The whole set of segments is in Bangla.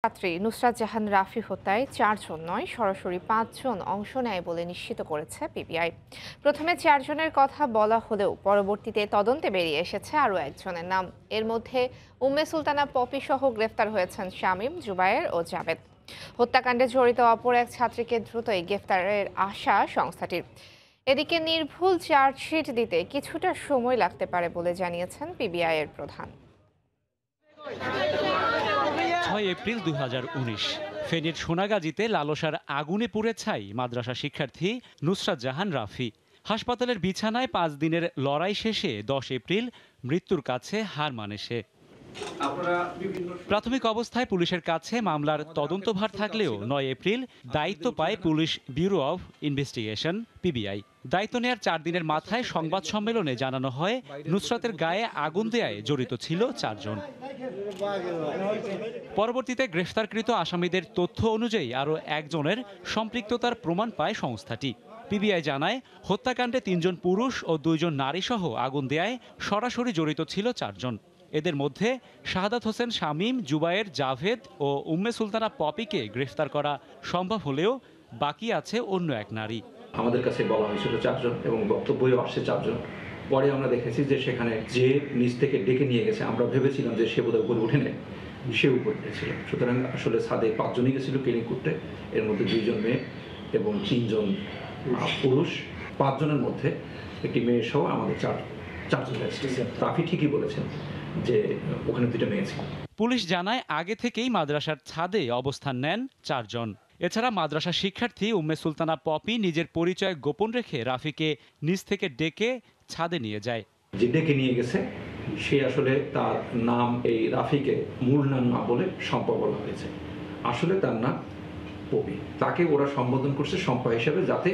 ছাত্রী নুসরাত জাহান রাফি হত্যায় 4 জন নয়, সরাসরি 5 জন অংশ নেয় বলে নিশ্চিত করেছে পিবিআই। প্রথমে 4 জনের কথা বলা হলেও পরবর্তীতে তদন্তে বেরিয়ে এসেছে আরও একজনের নাম। এর মধ্যে উম্মে সুলতানা পপি সহ গ্রেফতার হয়েছেন শামীম, জুবায়ের ও জাবেদ। হত্যাকাণ্ডে জড়িত অপর এক ছাত্রীকে দ্রুতই গ্রেফতারের আশা সংস্থাটির। এদিকে নির্ভুল চার্জশিট দিতে কিছুটা সময় লাগতে পারে বলে জানিয়েছেন পিবিআই এর প্রধান। 6 এপ্রিল 2019 ফেনীর সোনাগাজীতে লালসার আগুনে পুড়ে ছাই মাদ্রাসা শিক্ষার্থী নুসরাত জাহান রাফি। হাসপাতালের বিছানায় 5 দিনের লড়াই শেষে 10 এপ্রিল মৃত্যুর কাছে হার মানে সে। প্রাথমিক অবস্থায় পুলিশের কাছে মামলার তদন্তভার থাকলেও 9 এপ্রিল দায়িত্ব পায় police bureau of investigation PBI. দায়িত্ব নেয়ার 4 দিনের মাথায় সংবাদ সম্মেলনে জানানো হয় নুসরাতের গায়ে আগুন দেয়ায় জড়িত ছিল 4 জন। পরবর্তীতে গ্রেফতারকৃত আসামিদের তথ্য অনুযায়ী আরও একজনের সম্পৃক্ততার প্রমাণ পায় সংস্থাটি। পিবিআই জানায় হত্যাকাণ্ডে 3 জন পুরুষ ও 2 জন নারী সহ আগুন দেয়ায় সরাসরি জড়িত ছিল 4 জন। এদের মধ্যে শাহাদাত হোসেন শামীম, জুবায়ের, জাভেদ ও উম্মে সুলতানা পপিকে গ্রেফতার করা সম্ভব হলেও বাকি আছে অন্য এক নারী। আমাদের কাছে বলা হয়েছিল 4 জন এবং বক্তব্যও আসছে 4 জন। পরে আমরা দেখেছি যে সেখানে যে নিচ থেকে ডেকে নিয়ে গেছে, আমরা ভেবেছিলাম যে সে বোধহয় উপরে উঠে নেয়, সে উপরে উঠেছিল। সুতরাং আসলে সাদে 5 জনই গেছিল ক্লিনিক করতে, এর মধ্যে 2 জন মেয়ে এবং 3 জন পুরুষ। 5 জনের মধ্যে একটি মেয়ে সহ আমাদের 4 জন এসেছে। রাফি ঠিকই বলেছেন যে ওখানে 2টা মেয়ে ছিল। পুলিশ জানায় আগে থেকেই মাদ্রাসার ছাদে অবস্থান নেন 4 জন। এছাড়া মাদ্রাসা শিক্ষার্থী উম্মে সুলতানা পপি নিজের পরিচয় গোপন রেখে রাফিকে নিচ থেকে ডেকে ছাদে নিয়ে যায়। যে ডেকে নিয়ে গেছে সে আসলে তার নাম এই রাফিকে মূল নাম না বলে শম্পা বলা হয়েছে। আসলে তার নাম পপি। তাকে ওরা সম্বোধন করছে শম্পা হিসেবে, যাতে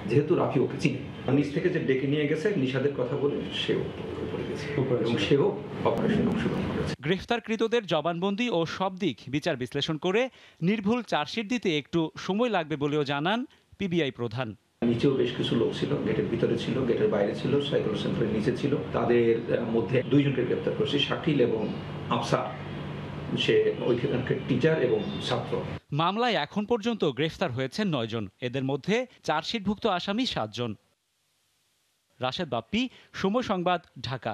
যেহেতু রাফি ওকে চিনে। নিচ থেকে যে ডেকে নিয়ে গেছে নিষাদের কথা বলে সেও উপরে গেছে এবং সেও অপারেশনে অংশগ্রহণ করেছে। গ্রেফতারকৃতদের জবানবন্দি ও সব দিক বিচার বিশ্লেষণ করে নির্ভুল চার্জশিট দিতে একটু সময় লাগবে বলেও জানান পিবিআই প্রধান। নিচেও বেশ কিছু লোক ছিল, গেটের ভিতরে ছিল, গেটের বাইরে ছিল, সাইকেল সেন্টারের নিচে ছিল। তাদের মধ্যে 2 জনকে গ্রেফতার করেছে, শাকিল এবং আফসার। সে ওইখানকার টিচার এবং ছাত্র। মামলায় এখন পর্যন্ত গ্রেফতার হয়েছেন 9 জন। এদের মধ্যে চার্জশিটভুক্ত আসামি 7 জন। রাশেদ বাপ্পি, সময় সংবাদ, ঢাকা।